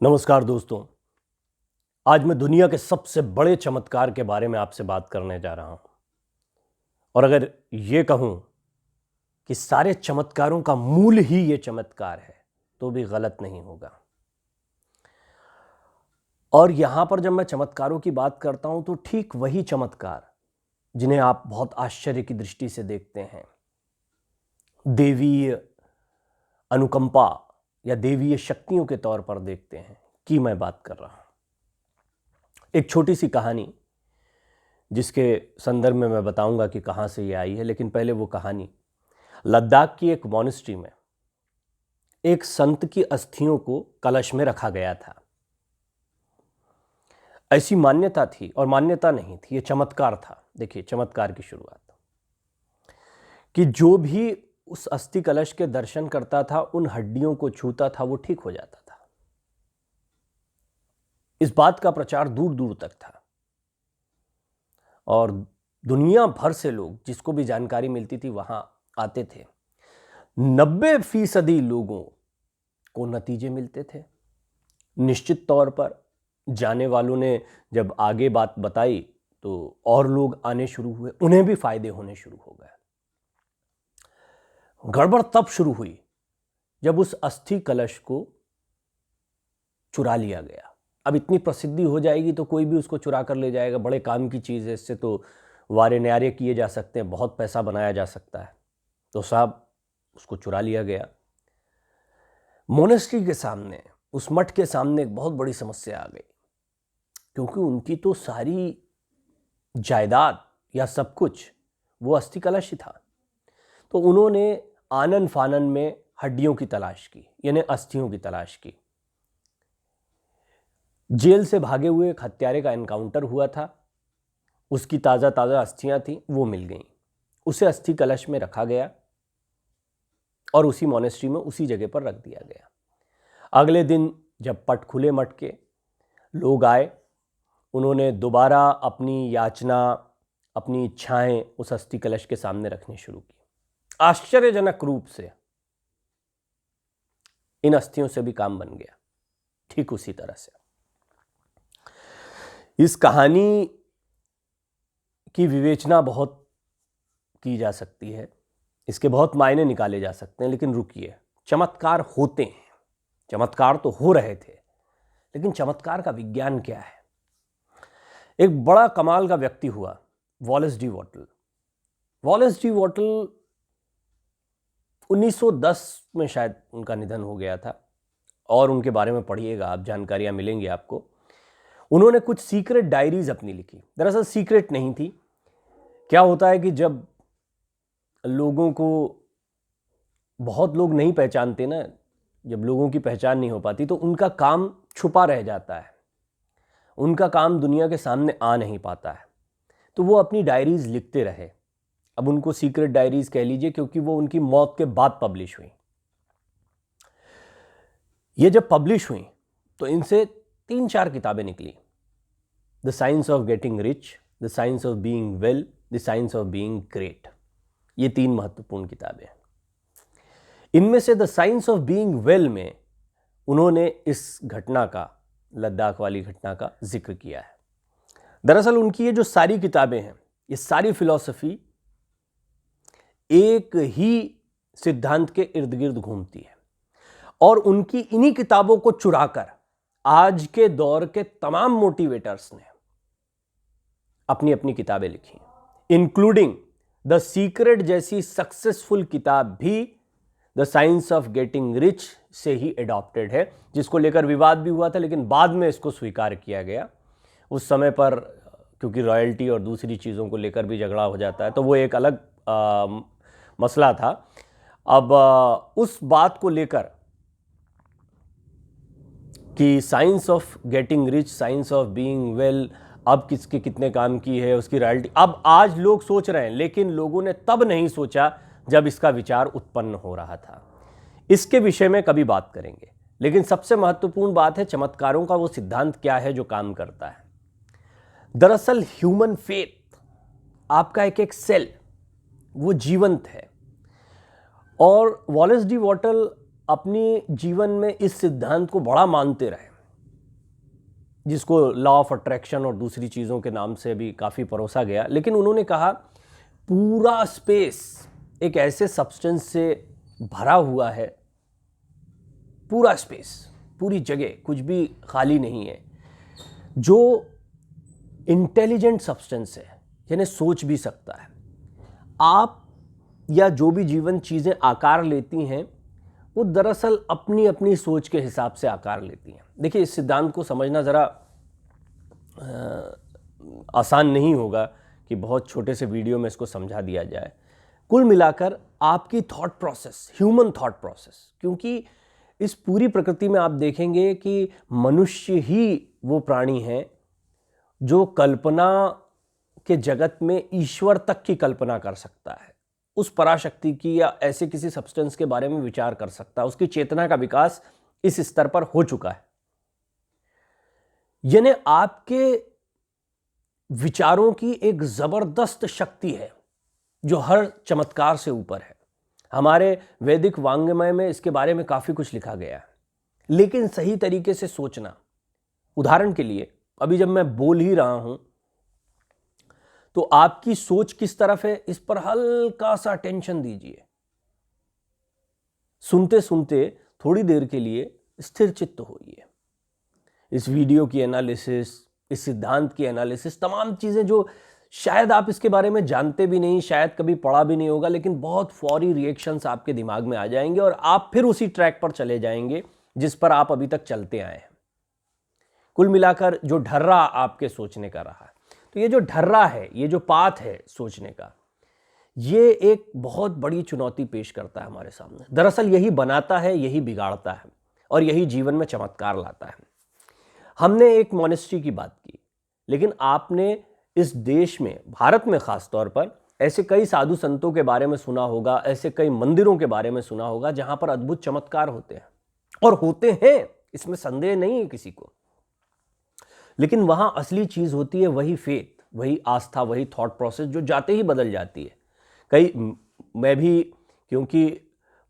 नमस्कार दोस्तों। आज मैं दुनिया के सबसे बड़े चमत्कार के बारे में आपसे बात करने जा रहा हूं। और अगर ये कहूं कि सारे चमत्कारों का मूल ही ये चमत्कार है तो भी गलत नहीं होगा। और यहां पर जब मैं चमत्कारों की बात करता हूं तो ठीक वही चमत्कार जिन्हें आप बहुत आश्चर्य की दृष्टि से देखते हैं, देवीय अनुकंपा या देवीय शक्तियों के तौर पर देखते हैं, कि मैं बात कर रहा हूं। एक छोटी सी कहानी जिसके संदर्भ में मैं बताऊंगा कि कहां से ये आई है, लेकिन पहले वो कहानी लद्दाख की एक मॉनेस्ट्री में एक संत की अस्थियों को कलश में रखा गया था। ऐसी मान्यता थी, और मान्यता नहीं थी, ये चमत्कार था। देखिए चमत्कार की शुरुआत, कि जो भी उस अस्थि कलश के दर्शन करता था, उन हड्डियों को छूता था, वो ठीक हो जाता था। इस बात का प्रचार दूर दूर तक था और दुनिया भर से लोग, जिसको भी जानकारी मिलती थी, वहां आते थे। 90% लोगों को नतीजे मिलते थे। निश्चित तौर पर जाने वालों ने जब आगे बात बताई तो और लोग आने शुरू हुए, उन्हें भी फायदे होने शुरू हो गए। गड़बड़ तब शुरू हुई जब उस अस्थि कलश को चुरा लिया गया। अब इतनी प्रसिद्धि हो जाएगी तो कोई भी उसको चुरा कर ले जाएगा। बड़े काम की चीज़ है, इससे तो वारे न्यारे किए जा सकते हैं, बहुत पैसा बनाया जा सकता है। तो साहब उसको चुरा लिया गया। मोनेस्ट्री के सामने, उस मठ के सामने एक बहुत बड़ी समस्या आ गई, क्योंकि उनकी तो सारी जायदाद या सब कुछ वो अस्थि कलश ही था। तो उन्होंने आनन फानन में हड्डियों की तलाश की, यानी अस्थियों की तलाश की। जेल से भागे हुए एक हत्यारे का एनकाउंटर हुआ था, उसकी ताज़ा ताज़ा अस्थियां थीं, वो मिल गईं। उसे अस्थि कलश में रखा गया और उसी मॉनेस्ट्री में उसी जगह पर रख दिया गया। अगले दिन जब पट खुले मठ के, लोग आए, उन्होंने दोबारा अपनी याचना, अपनी इच्छाएं उस अस्थि कलश के सामने रखनी शुरू की। आश्चर्यजनक रूप से इन अस्थियों से भी काम बन गया, ठीक उसी तरह से। इस कहानी की विवेचना बहुत की जा सकती है, इसके बहुत मायने निकाले जा सकते हैं, लेकिन रुकिए, चमत्कार होते हैं, चमत्कार तो हो रहे थे, लेकिन चमत्कार का विज्ञान क्या है। एक बड़ा कमाल का व्यक्ति हुआ, वॉलेस डी वॉटल। वॉलेस डी वॉटल 1910 में शायद उनका निधन हो गया था, और उनके बारे में पढ़िएगा आप, जानकारियां मिलेंगी आपको। उन्होंने कुछ सीक्रेट डायरीज अपनी लिखी। दरअसल सीक्रेट नहीं थी। क्या होता है कि जब लोगों को, बहुत लोग नहीं पहचानते ना, जब लोगों की पहचान नहीं हो पाती तो उनका काम छुपा रह जाता है, उनका काम दुनिया के सामने आ नहीं पाता है। तो वो अपनी डायरीज लिखते रहे। अब उनको सीक्रेट डायरीज कह लीजिए, क्योंकि वो उनकी मौत के बाद पब्लिश हुई। ये जब पब्लिश हुई तो इनसे 3-4 किताबें निकली। The science of getting rich, the science of being well, the science of being great. ये 3 महत्वपूर्ण किताबें हैं। इनमें से the science of being well में उन्होंने इस घटना का, लद्दाख वाली घटना का जिक्र किया है। दरअसल उनकी ये जो सारी किताबें हैं, ये सारी फिलॉसफी एक ही सिद्धांत के इर्द गिर्द घूमती है, और उनकी इन्हीं किताबों को चुराकर आज के दौर के तमाम मोटिवेटर्स ने अपनी अपनी किताबें लिखी, इंक्लूडिंग द सीक्रेट जैसी सक्सेसफुल किताब भी the science of getting rich से ही एडॉप्टेड है, जिसको लेकर विवाद भी हुआ था, लेकिन बाद में इसको स्वीकार किया गया। उस समय पर क्योंकि रॉयल्टी और दूसरी चीज़ों को लेकर भी झगड़ा हो जाता है, तो वो एक अलग मसला था। अब उस बात को लेकर कि science of getting rich, science of being well अब किसके कितने काम की है, उसकी रॉयल्टी, अब आज लोग सोच रहे हैं, लेकिन लोगों ने तब नहीं सोचा जब इसका विचार उत्पन्न हो रहा था। इसके विषय में कभी बात करेंगे, लेकिन सबसे महत्वपूर्ण बात है चमत्कारों का वो सिद्धांत क्या है जो काम करता है। दरअसल ह्यूमन फेथ, आपका एक एक सेल वो जीवंत है, और वॉलेस डी वॉटल अपनी जीवन में इस सिद्धांत को बड़ा मानते रहे। जिसको लॉ ऑफ अट्रैक्शन और दूसरी चीज़ों के नाम से भी काफ़ी परोसा गया, लेकिन उन्होंने कहा पूरा स्पेस एक ऐसे सब्सटेंस से भरा हुआ है, पूरा स्पेस, पूरी जगह कुछ भी खाली नहीं है, जो इंटेलिजेंट सब्सटेंस है, यानी सोच भी सकता है। आप या जो भी जीवन चीज़ें आकार लेती हैं वो दरअसल अपनी अपनी सोच के हिसाब से आकार लेती हैं। देखिए, इस सिद्धांत को समझना ज़रा आसान नहीं होगा कि बहुत छोटे से वीडियो में इसको समझा दिया जाए। कुल मिलाकर आपकी thought process, human thought process, क्योंकि इस पूरी प्रकृति में आप देखेंगे कि मनुष्य ही वो प्राणी है जो कल्पना के जगत में ईश्वर तक की कल्पना कर सकता है, उस पराशक्ति की या ऐसे किसी सब्सटेंस के बारे में विचार कर सकता है। उसकी चेतना का विकास इस स्तर पर हो चुका है। यानी आपके विचारों की एक जबरदस्त शक्ति है जो हर चमत्कार से ऊपर है। हमारे वैदिक वांग्मय में इसके बारे में काफी कुछ लिखा गया है, लेकिन सही तरीके से सोचना। उदाहरण के लिए, अभी जब मैं बोल ही रहा हूं तो आपकी सोच किस तरफ है, इस पर हल्का सा टेंशन दीजिए। सुनते सुनते थोड़ी देर के लिए स्थिर चित्त होइए। इस वीडियो की एनालिसिस, इस सिद्धांत की एनालिसिस, तमाम चीजें जो शायद आप इसके बारे में जानते भी नहीं, शायद कभी पढ़ा भी नहीं होगा, लेकिन बहुत फौरी रिएक्शंस आपके दिमाग में आ जाएंगे और आप फिर उसी ट्रैक पर चले जाएंगे जिस पर आप अभी तक चलते आए हैं। कुल मिलाकर जो ढर्रा आपके सोचने का रहा है, तो ये जो ढर्रा है, ये जो पाथ है सोचने का, ये एक बहुत बड़ी चुनौती पेश करता है हमारे सामने। दरअसल यही बनाता है, यही बिगाड़ता है और यही जीवन में चमत्कार लाता है। हमने एक मॉनेस्ट्री की बात की, लेकिन आपने इस देश में, भारत में खास तौर पर, ऐसे कई साधु संतों के बारे में सुना होगा, ऐसे कई मंदिरों के बारे में सुना होगा जहां पर अद्भुत चमत्कार होते हैं, और होते हैं, इसमें संदेह नहीं है किसी को। लेकिन वहां असली चीज होती है वही फेथ, वही आस्था, वही थॉट प्रोसेस जो जाते ही बदल जाती है। मैं भी क्योंकि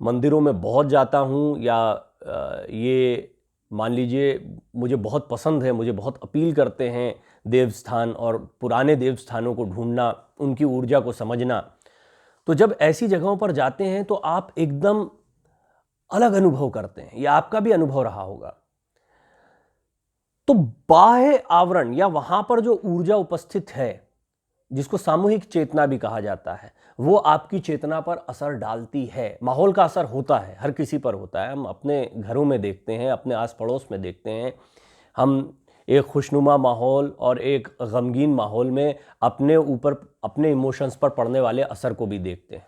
मंदिरों में बहुत जाता हूं, या ये मान लीजिए मुझे बहुत पसंद है, मुझे बहुत अपील करते हैं देवस्थान और पुराने देवस्थानों को ढूंढना, उनकी ऊर्जा को समझना, तो जब ऐसी जगहों पर जाते हैं तो आप एकदम अलग अनुभव करते हैं। यह आपका भी अनुभव रहा होगा। तो बाह्य आवरण या वहां पर जो ऊर्जा उपस्थित है, जिसको सामूहिक चेतना भी कहा जाता है, वो आपकी चेतना पर असर डालती है। माहौल का असर होता है, हर किसी पर होता है। हम अपने घरों में देखते हैं, अपने आस पड़ोस में देखते हैं। हम एक खुशनुमा माहौल और एक गमगीन माहौल में अपने ऊपर, अपने इमोशंस पर पड़ने वाले असर को भी देखते हैं।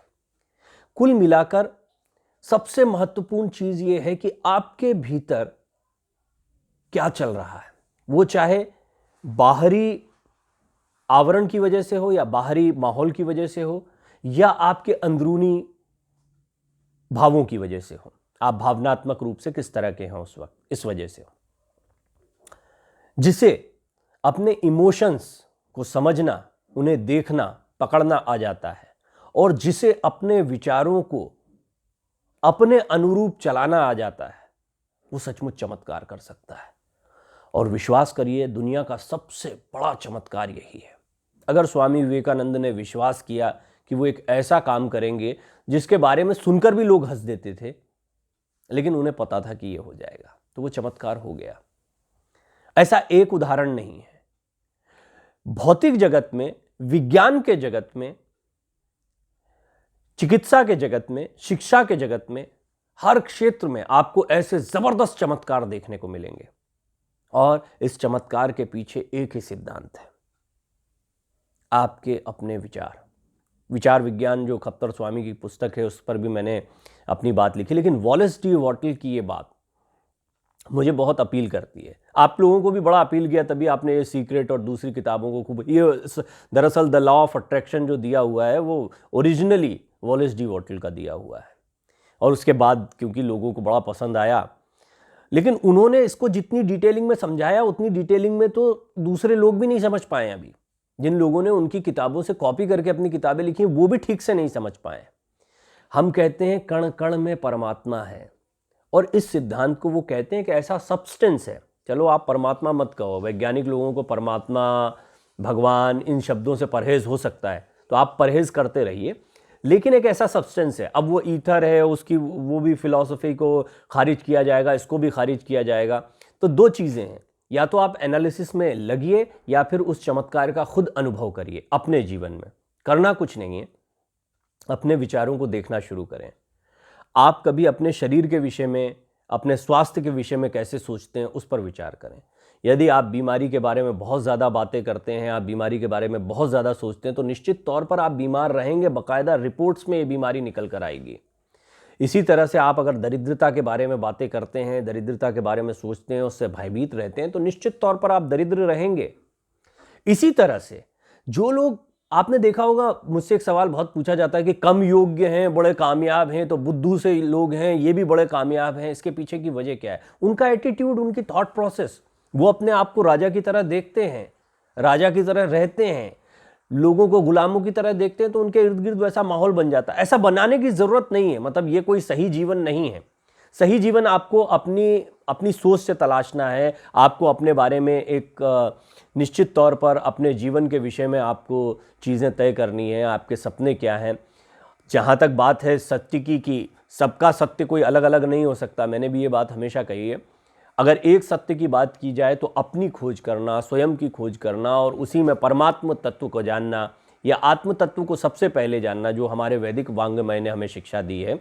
कुल मिलाकर सबसे महत्वपूर्ण चीज ये है कि आपके भीतर क्या चल रहा है, वो चाहे बाहरी आवरण की वजह से हो या बाहरी माहौल की वजह से हो या आपके अंदरूनी भावों की वजह से हो। आप भावनात्मक रूप से किस तरह के हैं उस वक्त, इस वजह से हो। जिसे अपने इमोशंस को समझना, उन्हें देखना, पकड़ना आ जाता है, और जिसे अपने विचारों को अपने अनुरूप चलाना आ जाता है, वो सचमुच चमत्कार कर सकता है। और विश्वास करिए, दुनिया का सबसे बड़ा चमत्कार यही है। अगर स्वामी विवेकानंद ने विश्वास किया कि वो एक ऐसा काम करेंगे जिसके बारे में सुनकर भी लोग हंस देते थे, लेकिन उन्हें पता था कि ये हो जाएगा, तो वो चमत्कार हो गया। ऐसा एक उदाहरण नहीं है। भौतिक जगत में, विज्ञान के जगत में, चिकित्सा के जगत में, शिक्षा के जगत में, हर क्षेत्र में आपको ऐसे जबरदस्त चमत्कार देखने को मिलेंगे। और इस चमत्कार के पीछे एक ही सिद्धांत है, आपके अपने विचार। विचार विज्ञान जो खप्तर स्वामी की पुस्तक है, उस पर भी मैंने अपनी बात लिखी, लेकिन वॉलेस डी वॉटल की ये बात मुझे बहुत अपील करती है। आप लोगों को भी बड़ा अपील किया, तभी आपने ये सीक्रेट और दूसरी किताबों को खूब, ये दरअसल द लॉ ऑफ अट्रैक्शन जो दिया हुआ है वो ओरिजिनली वॉलेस डी वॉटल का दिया हुआ है, और उसके बाद क्योंकि लोगों को बड़ा पसंद आया, लेकिन उन्होंने इसको जितनी डिटेलिंग में समझाया उतनी डिटेलिंग में तो दूसरे लोग भी नहीं समझ पाए। अभी जिन लोगों ने उनकी किताबों से कॉपी करके अपनी किताबें लिखी वो भी ठीक से नहीं समझ पाए। हम कहते हैं कण कण में परमात्मा है, और इस सिद्धांत को वो कहते हैं कि ऐसा सब्सटेंस है, चलो आप परमात्मा मत कहो, वैज्ञानिक लोगों को परमात्मा, भगवान, इन शब्दों से परहेज हो सकता है, तो आप परहेज करते रहिए। लेकिन एक ऐसा सब्सटेंस है, अब वो ईथर है, उसकी वो भी फिलॉसफी को खारिज किया जाएगा, इसको भी खारिज किया जाएगा। तो दो चीज़ें हैं, या तो आप एनालिसिस में लगिए या फिर उस चमत्कार का खुद अनुभव करिए अपने जीवन में। करना कुछ नहीं है, अपने विचारों को देखना शुरू करें। आप कभी अपने शरीर के विषय में, अपने स्वास्थ्य के विषय में कैसे सोचते हैं, उस पर विचार करें। यदि आप बीमारी के बारे में बहुत ज़्यादा बातें करते हैं, आप बीमारी के बारे में बहुत ज़्यादा सोचते हैं, तो निश्चित तौर पर आप बीमार रहेंगे, बाकायदा रिपोर्ट्स में ये बीमारी निकल कर आएगी। इसी तरह से आप अगर दरिद्रता के बारे में बातें करते हैं, दरिद्रता के बारे में सोचते हैं, उससे भयभीत रहते हैं, तो निश्चित तौर पर आप दरिद्र रहेंगे। इसी तरह से जो लोग, आपने देखा होगा, मुझसे एक सवाल बहुत पूछा जाता है कि कम योग्य हैं बड़े कामयाब हैं, तो बुद्धू से लोग हैं ये भी बड़े कामयाब हैं, इसके पीछे की वजह क्या है? उनका एटीट्यूड, उनकी थॉट प्रोसेस। वो अपने आप को राजा की तरह देखते हैं, राजा की तरह रहते हैं, लोगों को गुलामों की तरह देखते हैं, तो उनके इर्द गिर्द वैसा माहौल बन जाता है। ऐसा बनाने की ज़रूरत नहीं है, मतलब ये कोई सही जीवन नहीं है। सही जीवन आपको अपनी सोच से तलाशना है। आपको अपने बारे में एक निश्चित तौर पर अपने जीवन के विषय में आपको चीज़ें तय करनी है, आपके सपने क्या हैं। जहाँ तक बात है सत्य की कि सबका सत्य कोई अलग अलग नहीं हो सकता, मैंने भी ये बात हमेशा कही है। अगर एक सत्य की बात की जाए तो अपनी खोज करना, स्वयं की खोज करना और उसी में परमात्म तत्व को जानना या आत्म तत्व को सबसे पहले जानना, जो हमारे वैदिक वांग्मय ने हमें शिक्षा दी है,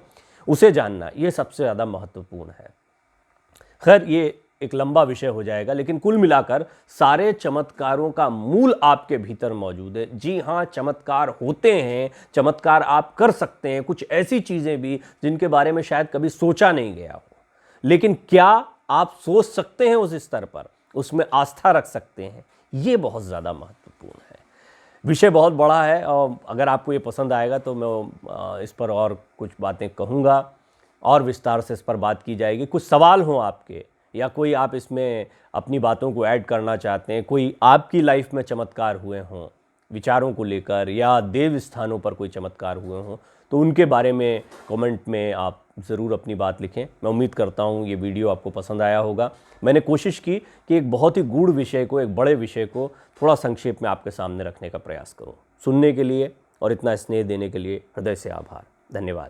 उसे जानना, ये सबसे ज़्यादा महत्वपूर्ण है। खैर, ये एक लंबा विषय हो जाएगा, लेकिन कुल मिलाकर सारे चमत्कारों का मूल आपके भीतर मौजूद है। जी हाँ, चमत्कार होते हैं, चमत्कार आप कर सकते हैं, कुछ ऐसी चीज़ें भी जिनके बारे में शायद कभी सोचा नहीं गया हो, लेकिन क्या आप सोच सकते हैं उस स्तर पर, उसमें आस्था रख सकते हैं, ये बहुत ज़्यादा महत्वपूर्ण है। विषय बहुत बड़ा है और अगर आपको ये पसंद आएगा तो मैं इस पर और कुछ बातें कहूँगा और विस्तार से इस पर बात की जाएगी। कुछ सवाल हों आपके, या कोई आप इसमें अपनी बातों को ऐड करना चाहते हैं, कोई आपकी लाइफ में चमत्कार हुए हों विचारों को लेकर, या देव स्थानों पर कोई चमत्कार हुए हों, तो उनके बारे में कमेंट में आप ज़रूर अपनी बात लिखें। मैं उम्मीद करता हूँ ये वीडियो आपको पसंद आया होगा। मैंने कोशिश की कि एक बहुत ही गूढ़ विषय को, एक बड़े विषय को थोड़ा संक्षेप में आपके सामने रखने का प्रयास करूँ। सुनने के लिए और इतना स्नेह देने के लिए हृदय से आभार। धन्यवाद।